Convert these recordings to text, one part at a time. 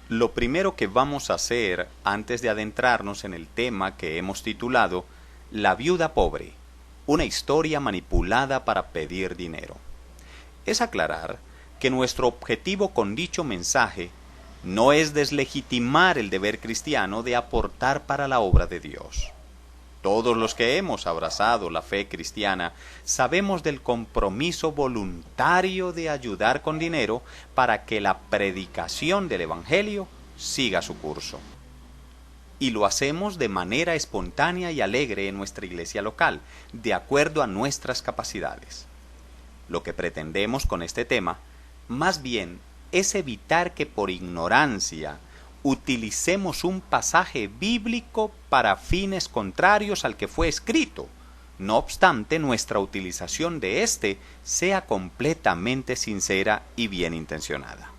Lo primero que vamos a hacer antes de adentrarnos en el tema que hemos titulado La viuda pobre, una historia manipulada para pedir dinero, es aclarar que nuestro objetivo con dicho mensaje no es deslegitimar el deber cristiano de aportar para la obra de Dios. Todos los que hemos abrazado la fe cristiana sabemos del compromiso voluntario de ayudar con dinero para que la predicación del Evangelio siga su curso. Y lo hacemos de manera espontánea y alegre en nuestra iglesia local, de acuerdo a nuestras capacidades. Lo que pretendemos con este tema, más bien, es evitar que por ignorancia utilicemos un pasaje bíblico para fines contrarios al que fue escrito. No obstante, nuestra utilización de éste sea completamente sincera y bien intencionada.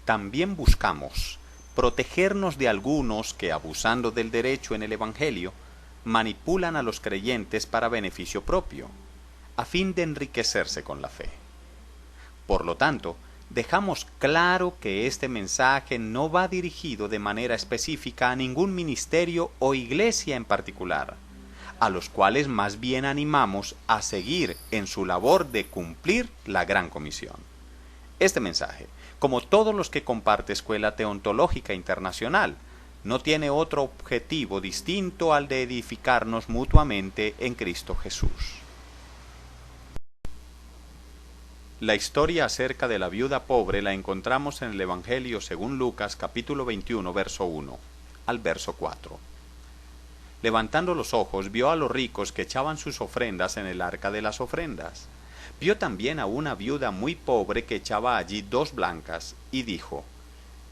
También buscamos protegernos de algunos que, abusando del derecho en el Evangelio, manipulan a los creyentes para beneficio propio, a fin de enriquecerse con la fe. Por lo tanto, dejamos claro que este mensaje no va dirigido de manera específica a ningún ministerio o iglesia en particular, a los cuales más bien animamos a seguir en su labor de cumplir la Gran Comisión. Este mensaje, como todos los que comparte Escuela Teontológica Internacional, no tiene otro objetivo distinto al de edificarnos mutuamente en Cristo Jesús. La historia acerca de la viuda pobre la encontramos en el Evangelio según Lucas capítulo 21 verso 1 al verso 4. Levantando los ojos vio a los ricos que echaban sus ofrendas en el arca de las ofrendas. Vio también a una viuda muy pobre que echaba allí 2 blancas y dijo: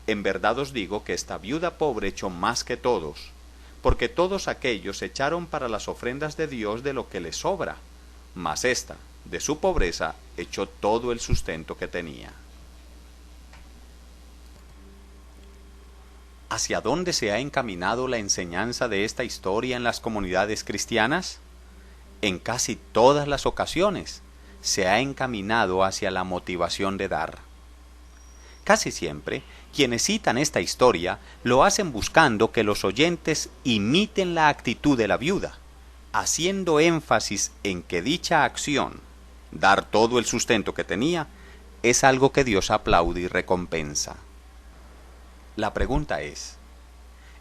En verdad os digo que esta viuda pobre echó más que todos, porque todos aquellos echaron para las ofrendas de Dios de lo que les sobra, mas ésta, de su pobreza, echó todo el sustento que tenía. ¿Hacia dónde se ha encaminado la enseñanza de esta historia en las comunidades cristianas? En casi todas las ocasiones se ha encaminado hacia la motivación de dar. Casi siempre, quienes citan esta historia lo hacen buscando que los oyentes imiten la actitud de la viuda, haciendo énfasis en que dicha acción, dar todo el sustento que tenía, es algo que Dios aplaude y recompensa. La pregunta es,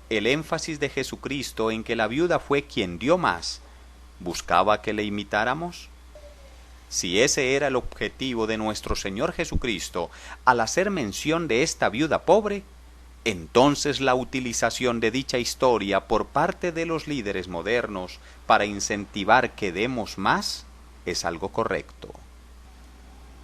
¿el énfasis de Jesucristo en que la viuda fue quien dio más, buscaba que le imitáramos? Si ese era el objetivo de nuestro Señor Jesucristo al hacer mención de esta viuda pobre, entonces la utilización de dicha historia por parte de los líderes modernos para incentivar que demos más es algo correcto.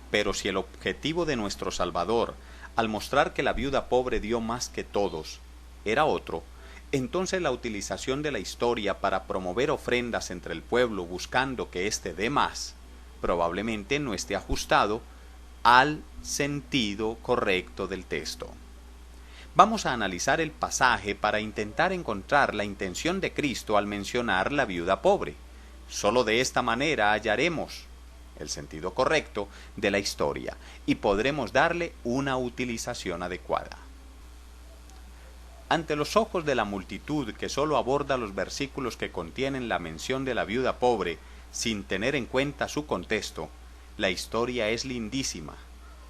Pero si el objetivo de nuestro Salvador, al mostrar que la viuda pobre dio más que todos, era otro, entonces la utilización de la historia para promover ofrendas entre el pueblo buscando que éste dé más, probablemente no esté ajustado al sentido correcto del texto. Vamos a analizar el pasaje para intentar encontrar la intención de Cristo al mencionar la viuda pobre. Solo de esta manera hallaremos el sentido correcto de la historia y podremos darle una utilización adecuada. Ante los ojos de la multitud que solo aborda los versículos que contienen la mención de la viuda pobre sin tener en cuenta su contexto, la historia es lindísima,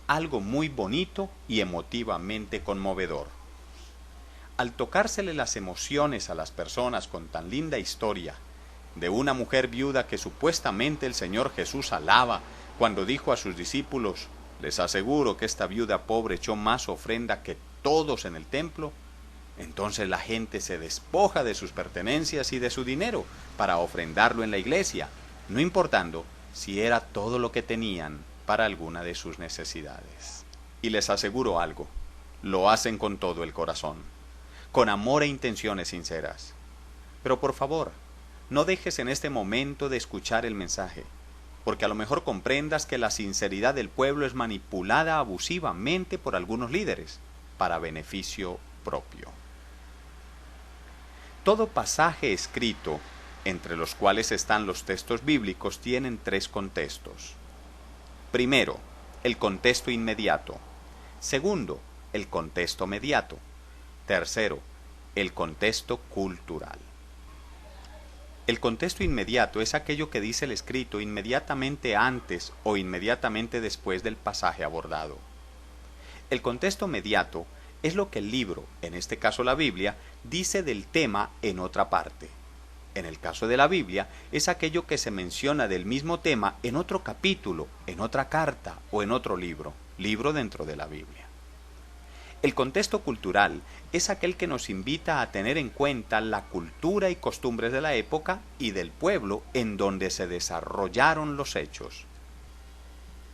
algo muy bonito y emotivamente conmovedor. Al tocársele las emociones a las personas con tan linda historia, de una mujer viuda que supuestamente el Señor Jesús alaba cuando dijo a sus discípulos: les aseguro que esta viuda pobre echó más ofrenda que todos en el templo, entonces la gente se despoja de sus pertenencias y de su dinero para ofrendarlo en la iglesia, no importando si era todo lo que tenían para alguna de sus necesidades. Y les aseguro algo, lo hacen con todo el corazón, con amor e intenciones sinceras. Pero por favor, no dejes en este momento de escuchar el mensaje, porque a lo mejor comprendas que la sinceridad del pueblo es manipulada abusivamente por algunos líderes para beneficio propio. Todo pasaje escrito, entre los cuales están los textos bíblicos, tienen 3 contextos. Primero, el contexto inmediato. Segundo, el contexto mediato. Tercero, el contexto cultural. El contexto inmediato es aquello que dice el escrito inmediatamente antes o inmediatamente después del pasaje abordado. El contexto mediato es lo que el libro, en este caso la Biblia, dice del tema en otra parte. En el caso de la Biblia, es aquello que se menciona del mismo tema en otro capítulo, en otra carta o en otro libro dentro de la Biblia. El contexto cultural es aquel que nos invita a tener en cuenta la cultura y costumbres de la época y del pueblo en donde se desarrollaron los hechos.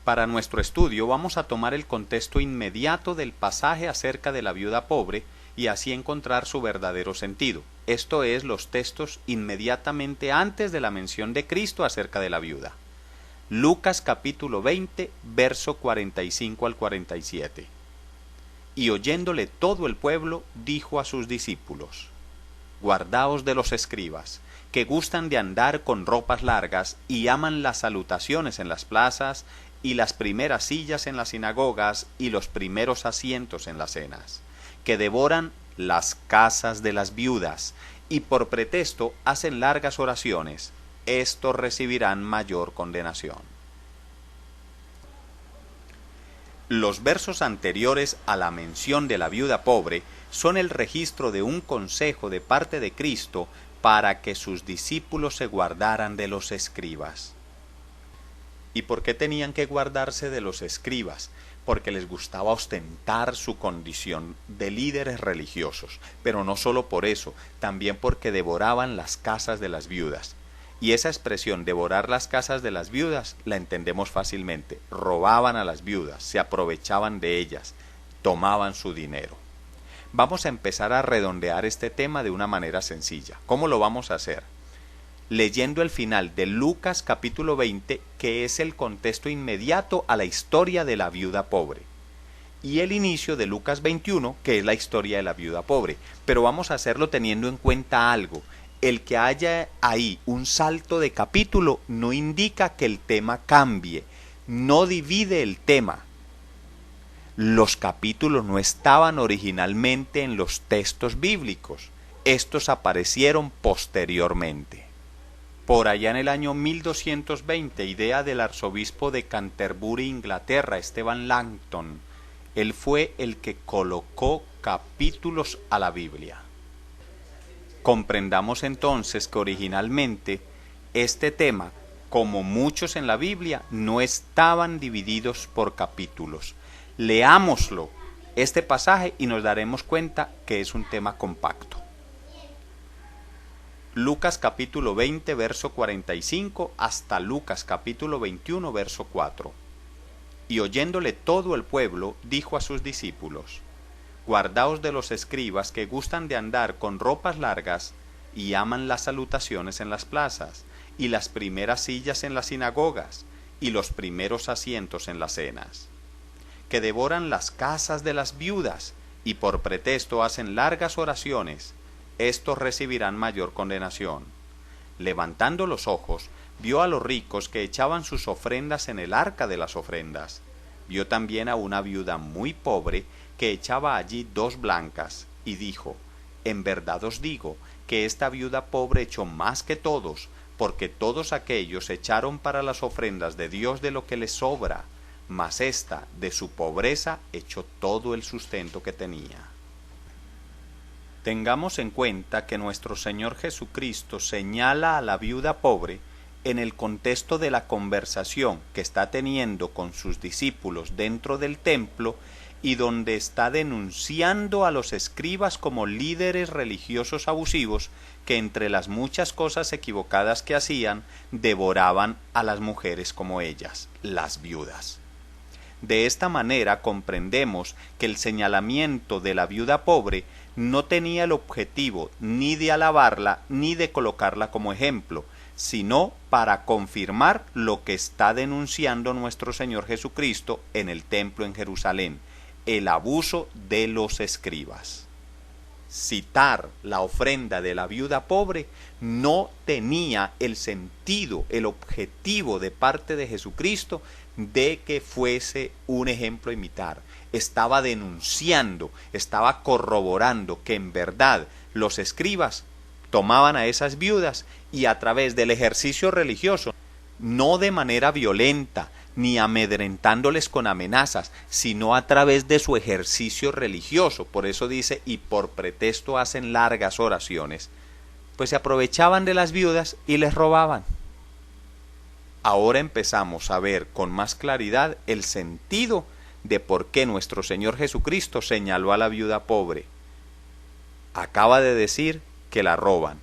Para nuestro estudio vamos a tomar el contexto inmediato del pasaje acerca de la viuda pobre y así encontrar su verdadero sentido. Esto es, los textos inmediatamente antes de la mención de Cristo acerca de la viuda. Lucas capítulo 20, verso 45 al 47. Y oyéndole todo el pueblo, dijo a sus discípulos: Guardaos de los escribas, que gustan de andar con ropas largas y aman las salutaciones en las plazas y las primeras sillas en las sinagogas y los primeros asientos en las cenas, que devoran las casas de las viudas y por pretexto hacen largas oraciones. Estos recibirán mayor condenación. Los versos anteriores a la mención de la viuda pobre son el registro de un consejo de parte de Cristo para que sus discípulos se guardaran de los escribas. ¿Y por qué tenían que guardarse de los escribas? Porque les gustaba ostentar su condición de líderes religiosos, pero no solo por eso, también porque devoraban las casas de las viudas. Y esa expresión, devorar las casas de las viudas, la entendemos fácilmente. Robaban a las viudas, se aprovechaban de ellas, tomaban su dinero. Vamos a empezar a redondear este tema de una manera sencilla. ¿Cómo lo vamos a hacer? Leyendo el final de Lucas capítulo 20, que es el contexto inmediato a la historia de la viuda pobre. Y el inicio de Lucas 21, que es la historia de la viuda pobre. Pero vamos a hacerlo teniendo en cuenta algo. El que haya ahí un salto de capítulo no indica que el tema cambie, no divide el tema. Los capítulos no estaban originalmente en los textos bíblicos, estos aparecieron posteriormente. Por allá en el año 1220, idea del arzobispo de Canterbury, Inglaterra, Esteban Langton, él fue el que colocó capítulos a la Biblia. Comprendamos entonces que originalmente este tema, como muchos en la Biblia, no estaban divididos por capítulos. Leámoslo, este pasaje, y nos daremos cuenta que es un tema compacto. Lucas capítulo 20, verso 45, hasta Lucas capítulo 21, verso 4. Y oyéndole todo el pueblo, dijo a sus discípulos: Guardaos de los escribas que gustan de andar con ropas largas y aman las salutaciones en las plazas, y las primeras sillas en las sinagogas, y los primeros asientos en las cenas, que devoran las casas de las viudas, y por pretexto hacen largas oraciones. Estos recibirán mayor condenación. Levantando los ojos, vio a los ricos que echaban sus ofrendas en el arca de las ofrendas. Vio también a una viuda muy pobre que echaba allí 2 blancas, y dijo: En verdad os digo que esta viuda pobre echó más que todos, porque todos aquellos echaron para las ofrendas de Dios de lo que les sobra, mas ésta de su pobreza echó todo el sustento que tenía. Tengamos en cuenta que nuestro Señor Jesucristo señala a la viuda pobre en el contexto de la conversación que está teniendo con sus discípulos dentro del templo y donde está denunciando a los escribas como líderes religiosos abusivos que, entre las muchas cosas equivocadas que hacían, devoraban a las mujeres como ellas, las viudas. De esta manera comprendemos que el señalamiento de la viuda pobre no tenía el objetivo ni de alabarla ni de colocarla como ejemplo, sino para confirmar lo que está denunciando nuestro Señor Jesucristo en el templo en Jerusalén: el abuso de los escribas. citar la ofrenda de la viuda pobre no tenía el sentido, el objetivo de parte de Jesucristo de que fuese un ejemplo a imitar. Estaba denunciando, estaba corroborando que en verdad los escribas tomaban a esas viudas y a través del ejercicio religioso, no de manera violenta, ni amedrentándoles con amenazas, sino a través de su ejercicio religioso. Por eso dice, y por pretexto hacen largas oraciones, pues se aprovechaban de las viudas y les robaban. Ahora empezamos a ver con más claridad el sentido de por qué nuestro Señor Jesucristo señaló a la viuda pobre. Acaba de decir que la roban,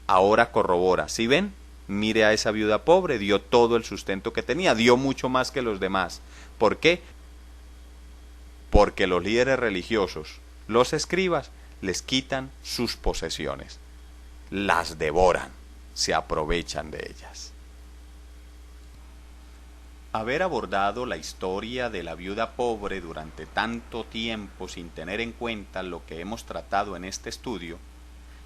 ahora corrobora. ¿Sí ven? Mire a esa viuda pobre, dio todo el sustento que tenía, dio mucho más que los demás. ¿Por qué? Porque los líderes religiosos, los escribas, les quitan sus posesiones, las devoran, se aprovechan de ellas. Haber abordado la historia de la viuda pobre durante tanto tiempo sin tener en cuenta lo que hemos tratado en este estudio,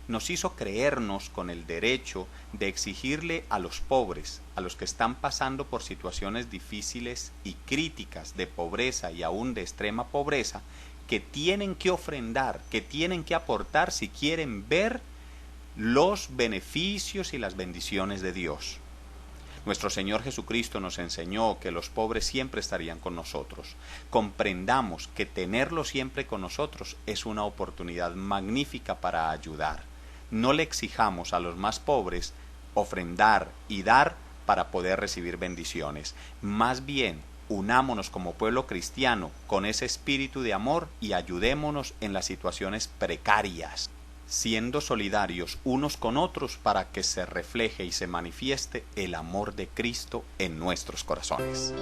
nos hizo creernos con el derecho de exigirle a los pobres, a los que están pasando por situaciones difíciles y críticas de pobreza y aún de extrema pobreza, que tienen que ofrendar, que tienen que aportar si quieren ver los beneficios y las bendiciones de Dios. Nuestro Señor Jesucristo nos enseñó que los pobres siempre estarían con nosotros. Comprendamos que tenerlos siempre con nosotros es una oportunidad magnífica para ayudar. No le exijamos a los más pobres ofrendar y dar para poder recibir bendiciones. Más bien, unámonos como pueblo cristiano con ese espíritu de amor y ayudémonos en las situaciones precarias, siendo solidarios unos con otros para que se refleje y se manifieste el amor de Cristo en nuestros corazones.